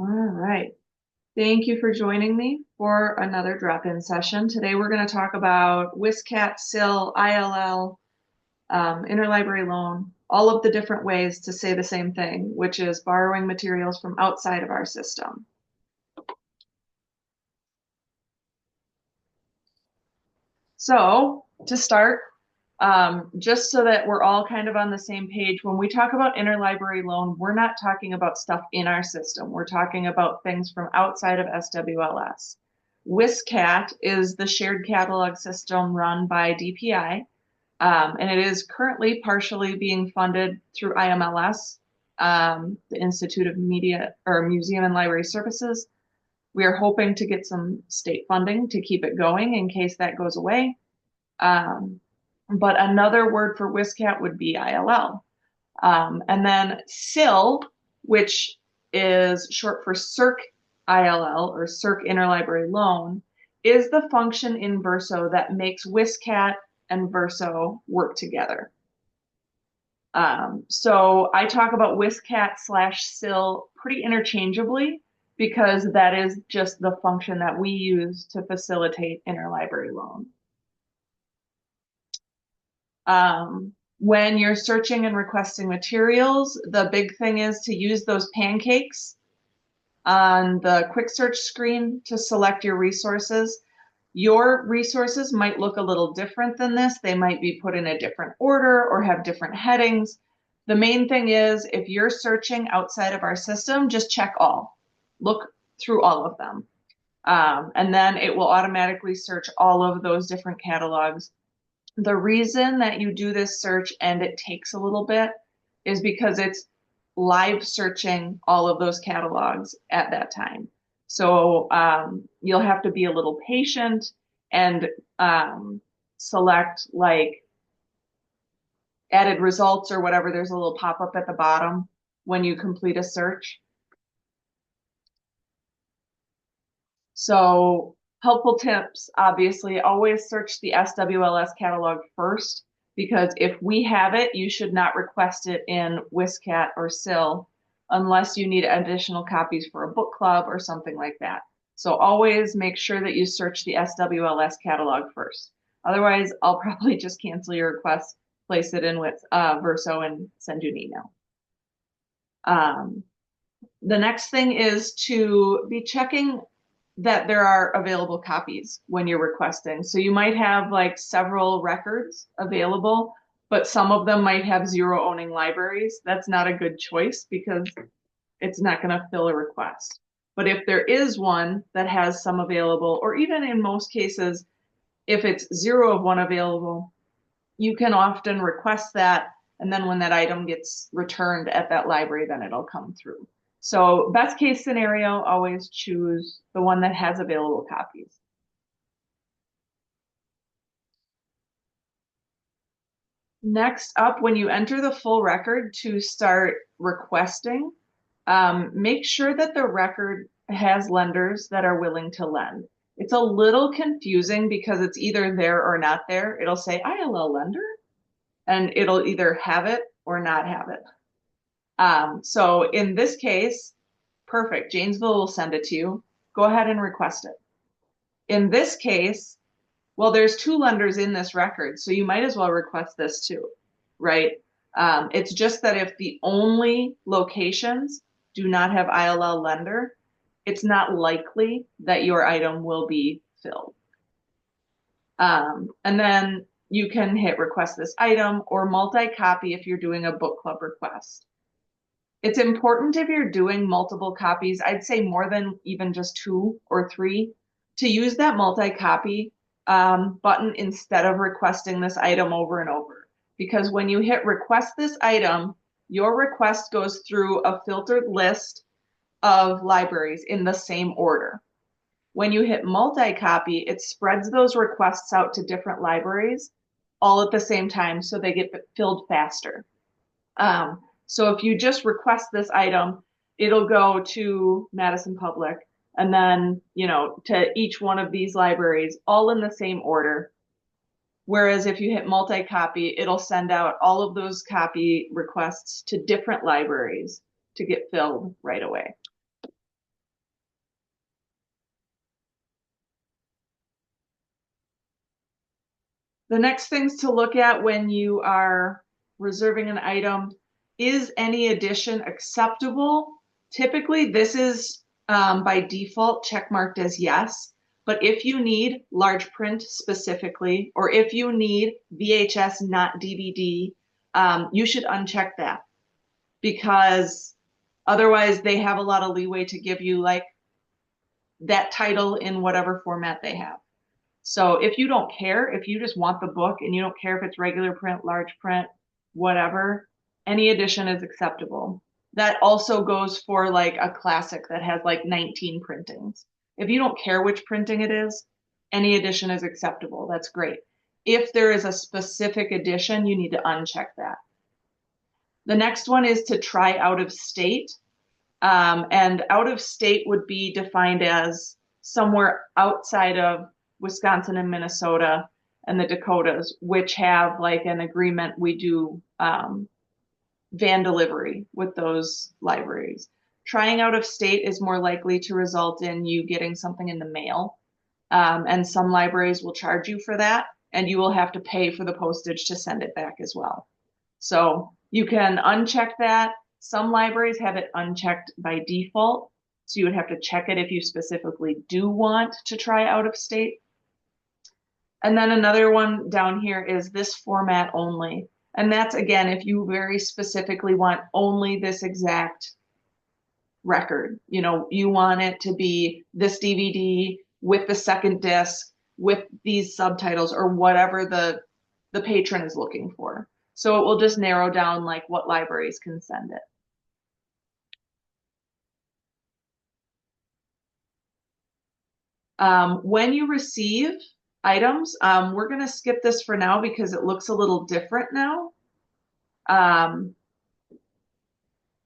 All right. Thank you for joining me for another drop-in session. Today we're going to talk about WSCAT, SIL, ILL, interlibrary loan, all of the different ways to say the same thing, which is borrowing materials from outside of our system. So to start, just so that we're all kind of on the same page, when we talk about interlibrary loan, we're not talking about stuff in our system. We're talking about things from outside of SWLS. WSCAT is the shared catalog system run by DPI, and it is currently partially being funded through IMLS, the Institute of Media or Museum and Library Services. We are hoping to get some state funding to keep it going in case that goes away. But another word for WSCAT would be ILL. And then SIL, which is short for CIRC ILL or CIRC Interlibrary Loan, is the function in Verso that makes WSCAT and Verso work together. So I talk about WSCAT/SIL pretty interchangeably because that is just the function that we use to facilitate interlibrary loan. When you're searching and requesting materials, the big thing is to use those pancakes on the quick search screen to select your resources. Your resources might look a little different than this. They might be put in a different order or have different headings. The main thing is if you're searching outside of our system, just check all. Look through all of them. And then it will automatically search all of those different catalogs. The reason that you do this search and it takes a little bit is because it's live searching all of those catalogs at that time. So you'll have to be a little patient and select like added results or whatever. There's a little pop-up at the bottom when you complete a search. So helpful tips, obviously, always search the SWLS catalog first, because if we have it, you should not request it in WSCAT or SIL unless you need additional copies for a book club or something like that. So always make sure that you search the SWLS catalog first. Otherwise, I'll probably just cancel your request, place it in with Verso and send you an email. The next thing is to be checking that there are available copies when you're requesting. So you might have like several records available, but some of them might have zero owning libraries. That's not a good choice because it's not going to fill a request. But if there is one that has some available, or even in most cases, if it's zero of one available, you can often request that. And then when that item gets returned at that library, then it'll come through. So best case scenario, always choose the one that has available copies. Next up, when you enter the full record to start requesting, make sure that the record has lenders that are willing to lend. It's a little confusing because it's either there or not there. It'll say ILL lender, and it'll either have it or not have it. So in this case, perfect. Janesville will send it to you. Go ahead and request it. In this case, well, there's two lenders in this record, so you might as well request this too, right? It's just that if the only locations do not have ILL lender, it's not likely that your item will be filled. And then you can hit request this item or multi-copy if you're doing a book club request. It's important if you're doing multiple copies, I'd say more than even just 2 or 3, to use that multi-copy button instead of requesting this item over and over. Because when you hit request this item, your request goes through a filtered list of libraries in the same order. When you hit multi-copy, it spreads those requests out to different libraries all at the same time so they get filled faster. So if you just request this item, it'll go to Madison Public and then, to each one of these libraries all in the same order. Whereas if you hit multi-copy, it'll send out all of those copy requests to different libraries to get filled right away. The next things to look at when you are reserving an item, is any addition acceptable? Typically, this is by default checkmarked as yes. But if you need large print specifically, or if you need VHS, not DVD, you should uncheck that, because otherwise they have a lot of leeway to give you like that title in whatever format they have. So if you don't care, if you just want the book and you don't care if it's regular print, large print, whatever, any edition is acceptable. That also goes for like a classic that has like 19 printings. If you don't care which printing it is, any edition is acceptable. That's great. If there is a specific edition, you need to uncheck that. The next one is to try out of state. And out of state would be defined as somewhere outside of Wisconsin and Minnesota and the Dakotas, which have like an agreement. We do van delivery with those libraries. Trying out of state is more likely to result in you getting something in the mail. And some libraries will charge you for that, and you will have to pay for the postage to send it back as well. So you can uncheck that. Some libraries have it unchecked by default, so you would have to check it if you specifically do want to try out of state. And then another one down here is this format only. And that's, again, if you very specifically want only this exact record. You know, you want it to be this DVD with the second disc, with these subtitles, or whatever the patron is looking for. So it will just narrow down like what libraries can send it. When you receive items, we're going to skip this for now because it looks a little different now.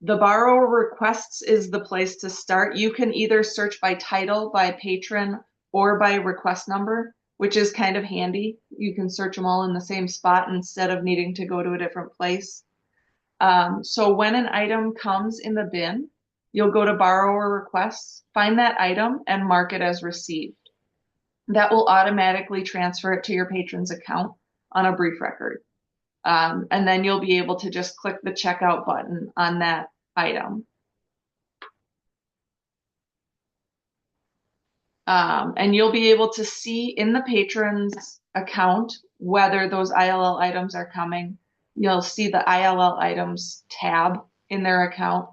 The borrower requests is the place to start. You can either search by title, by patron, or by request number, which is kind of handy. You can search them all in the same spot instead of needing to go to a different place. So when an item comes in the bin, you'll go to borrower requests, find that item, and mark it as received. That will automatically transfer it to your patron's account on a brief record. And then you'll be able to just click the checkout button on that item. And you'll be able to see in the patron's account whether those ILL items are coming. You'll see the ILL items tab in their account,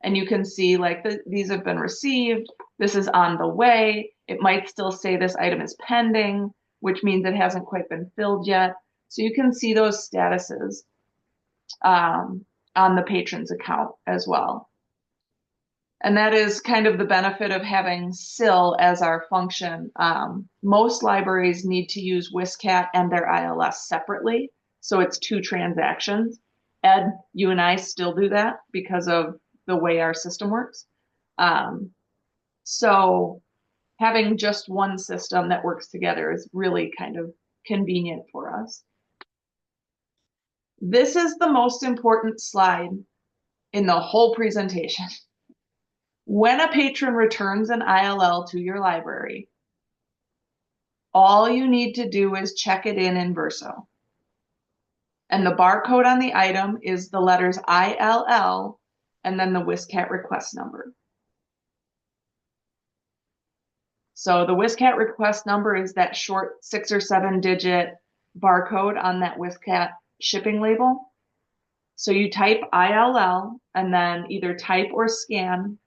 and you can see like these have been received, this is on the way. It might still say this item is pending, which means it hasn't quite been filled yet. So you can see those statuses on the patron's account as well. And that is kind of the benefit of having SIL as our function. Most libraries need to use WSCAT and their ILS separately, so it's two transactions. Ed, you and I still do that because of the way our system works. So having just one system that works together is really kind of convenient for us. This is the most important slide in the whole presentation. When a patron returns an ILL to your library, all you need to do is check it in verso. And the barcode on the item is the letters ILL and then the WSCAT request number. So the WSCAT request number is that short 6 or 7 digit barcode on that WSCAT shipping label. So you type ILL and then either type or scan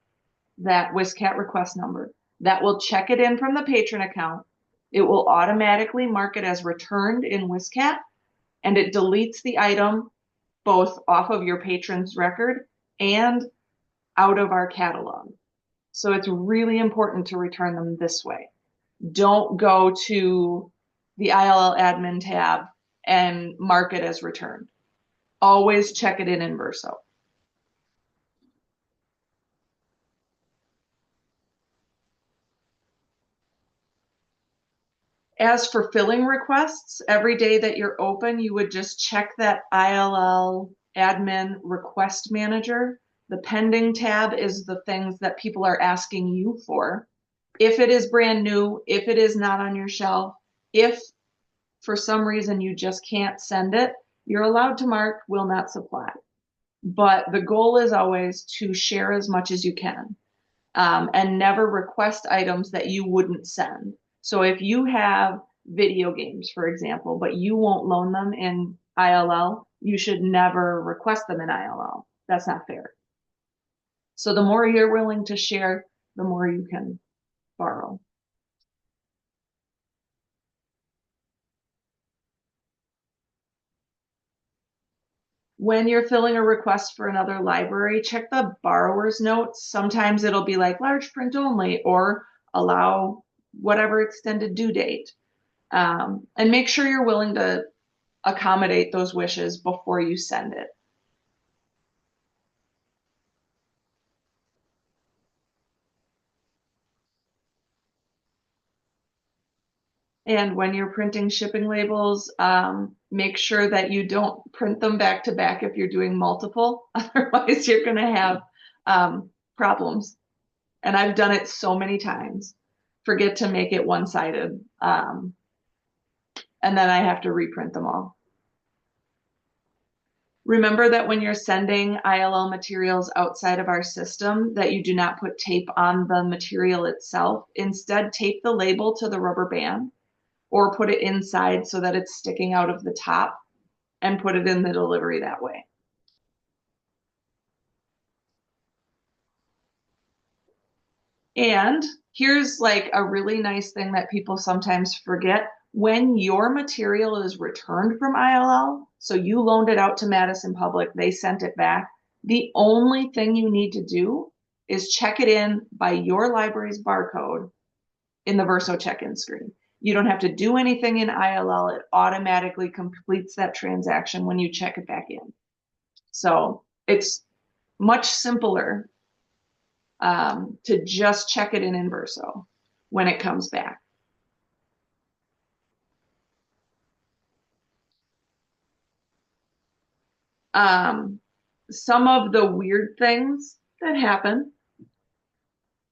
that WSCAT request number. That will check it in from the patron account. It will automatically mark it as returned in WSCAT, and it deletes the item both off of your patron's record and out of our catalog. So it's really important to return them this way. Don't go to the ILL admin tab and mark it as returned. Always check it in verso. As for filling requests, every day that you're open, you would just check that ILL admin request manager. The pending tab is the things that people are asking you for. If it is brand new, if it is not on your shelf, if for some reason you just can't send it, you're allowed to mark will not supply. But the goal is always to share as much as you can, and never request items that you wouldn't send. So if you have video games, for example, but you won't loan them in ILL, you should never request them in ILL. That's not fair. So the more you're willing to share, the more you can borrow. When you're filling a request for another library, check the borrower's notes. Sometimes it'll be like large print only or allow whatever extended due date. And make sure you're willing to accommodate those wishes before you send it. And when you're printing shipping labels, make sure that you don't print them back to back if you're doing multiple. Otherwise, you're going to have problems. And I've done it so many times. Forget to make it one-sided. And then I have to reprint them all. Remember that when you're sending ILL materials outside of our system, that you do not put tape on the material itself. Instead, tape the label to the rubber band or put it inside so that it's sticking out of the top and put it in the delivery that way. And here's like a really nice thing that people sometimes forget. When your material is returned from ILL, so you loaned it out to Madison Public, they sent it back, the only thing you need to do is check it in by your library's barcode in the Verso check-in screen. You don't have to do anything in ILL. It automatically completes that transaction when you check it back in. So it's much simpler to just check it in Verso when it comes back. Some of the weird things that happen.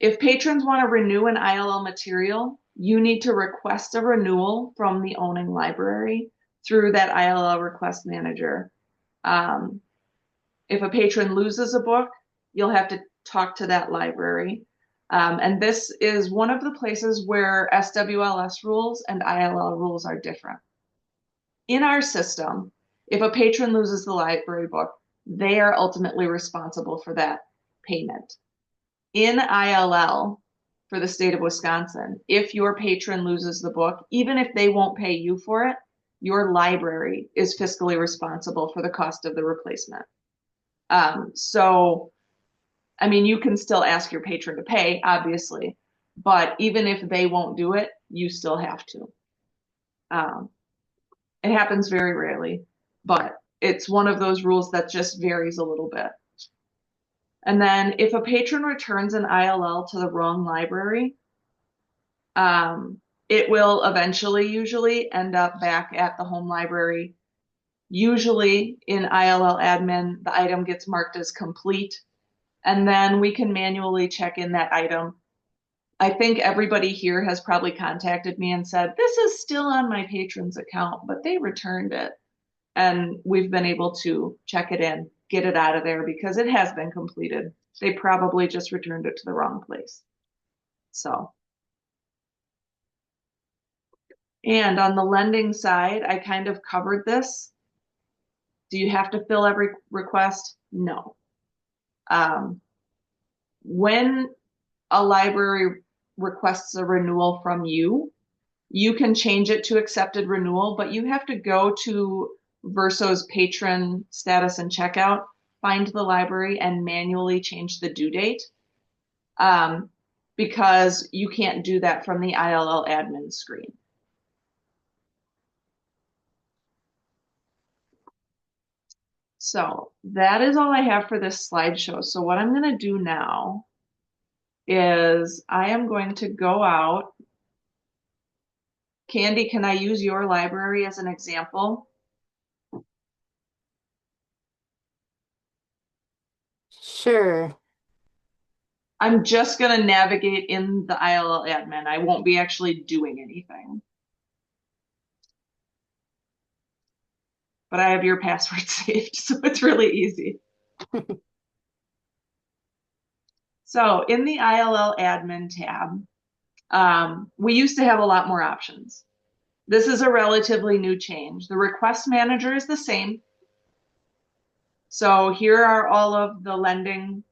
If patrons want to renew an ILL material, you need to request a renewal from the owning library through that ILL request manager. If a patron loses a book, you'll have to talk to that library. And this is one of the places where SWLS rules and ILL rules are different. In our system, if a patron loses the library book, they are ultimately responsible for that payment. In ILL, for the state of Wisconsin, if your patron loses the book, even if they won't pay you for it, your library is fiscally responsible for the cost of the replacement. So, I mean, you can still ask your patron to pay, obviously, but even if they won't do it, you still have to. It happens very rarely, but it's one of those rules that just varies a little bit. And then if a patron returns an ILL to the wrong library, it will eventually usually end up back at the home library. Usually in ILL admin, the item gets marked as complete, and then we can manually check in that item. I think everybody here has probably contacted me and said, this is still on my patron's account, but they returned it. And we've been able to check it in, get it out of there because it has been completed. They probably just returned it to the wrong place. So, and on the lending side, I kind of covered this. Do you have to fill every request? No. When a library requests a renewal from you, you can change it to accepted renewal, but you have to go to Verso's patron status and checkout, find the library, and manually change the due date, because you can't do that from the ILL admin screen. So that is all I have for this slideshow. So what I'm going to do now is I am going to go out. Candy, can I use your library as an example? Sure. I'm just going to navigate in the ILL admin. I won't be actually doing anything. but I have your password saved, so it's really easy. So in the ILL admin tab, we used to have a lot more options. This is a relatively new change. The request manager is the same. So here are all of the lending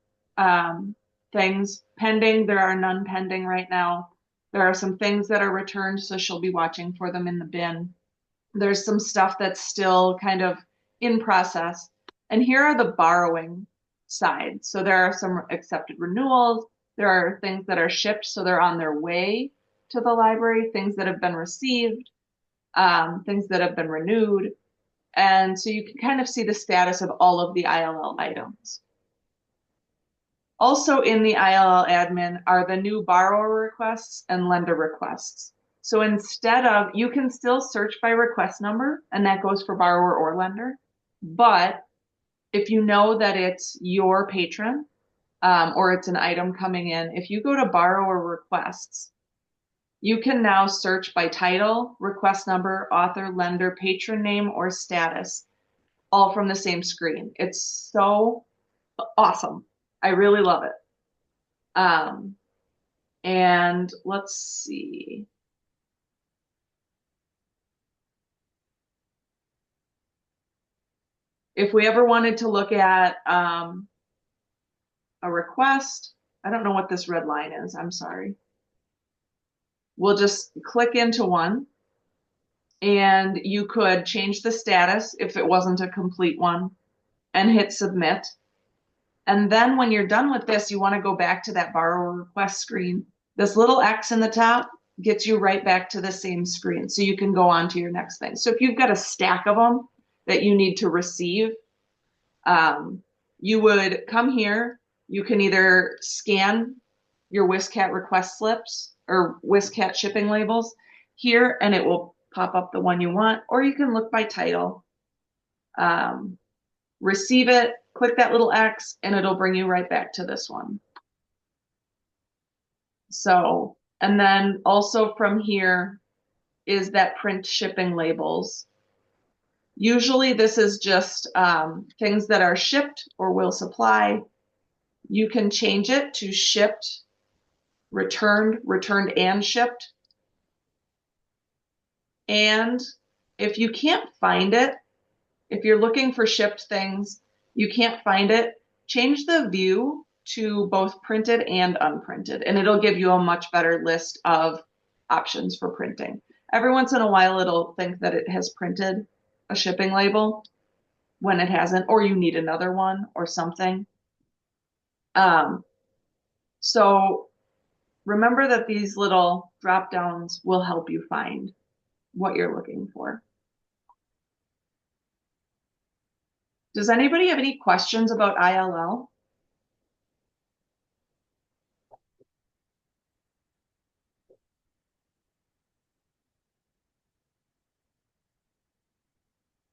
things pending. There are none pending right now. There are some things that are returned, so she'll be watching for them in the bin. There's some stuff that's still kind of in process. And here are the borrowing side. So there are some accepted renewals. There are things that are shipped, so they're on their way to the library, things that have been received, things that have been renewed. And so you can kind of see the status of all of the ILL items. Also in the ILL admin are the new borrower requests and lender requests. So instead of, you can still search by request number, and that goes for borrower or lender. But if you know that it's your patron, or it's an item coming in, if you go to borrower requests, you can now search by title, request number, author, lender, patron name, or status, all from the same screen. It's so awesome. I really love it. And let's see. If we ever wanted to look at a request, I don't know what this red line is. I'm sorry. We'll just click into one, and you could change the status if it wasn't a complete one and hit submit. And then when you're done with this, you want to go back to that borrower request screen. This little X in the top gets you right back to the same screen, so you can go on to your next thing. So if you've got a stack of them that you need to receive, you would come here. You can either scan your WisCat request slips or WisCat shipping labels here, and it will pop up the one you want, or you can look by title, receive it, click that little X, and it'll bring you right back to this one. So, and then also from here is that print shipping labels. Usually this is just things that are shipped or will supply. You can change it to shipped, returned, returned and shipped. And if you can't find it, if you're looking for shipped things, you can't find it, change the view to both printed and unprinted, and it'll give you a much better list of options for printing. Every once in a while, it'll think that it has printed a shipping label when it hasn't, or you need another one or something. So remember that these little drop downs will help you find what you're looking for. Does anybody have any questions about ILL?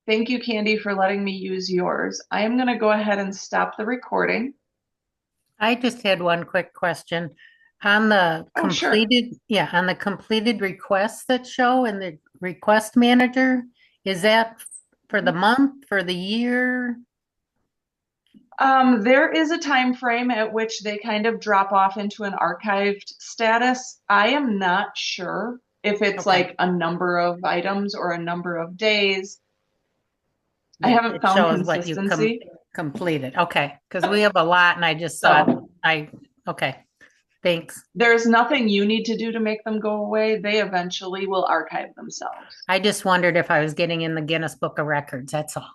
Thank you, Candy, for letting me use yours. I am going to go ahead and stop the recording. I just had one quick question. On the Oh, sure. on the completed requests that show in the request manager, is that for the month, for the year? There is a time frame at which they kind of drop off into an archived status. I am not sure if it's Okay. like a number of items or a number of days. I Yeah, haven't it found shows what you consistency. completed. Okay, because we have a lot and I just thought So okay, thanks. there's nothing you need to do to make them go away. They eventually will archive themselves. I just wondered if I was getting in the Guinness Book of Records, that's all.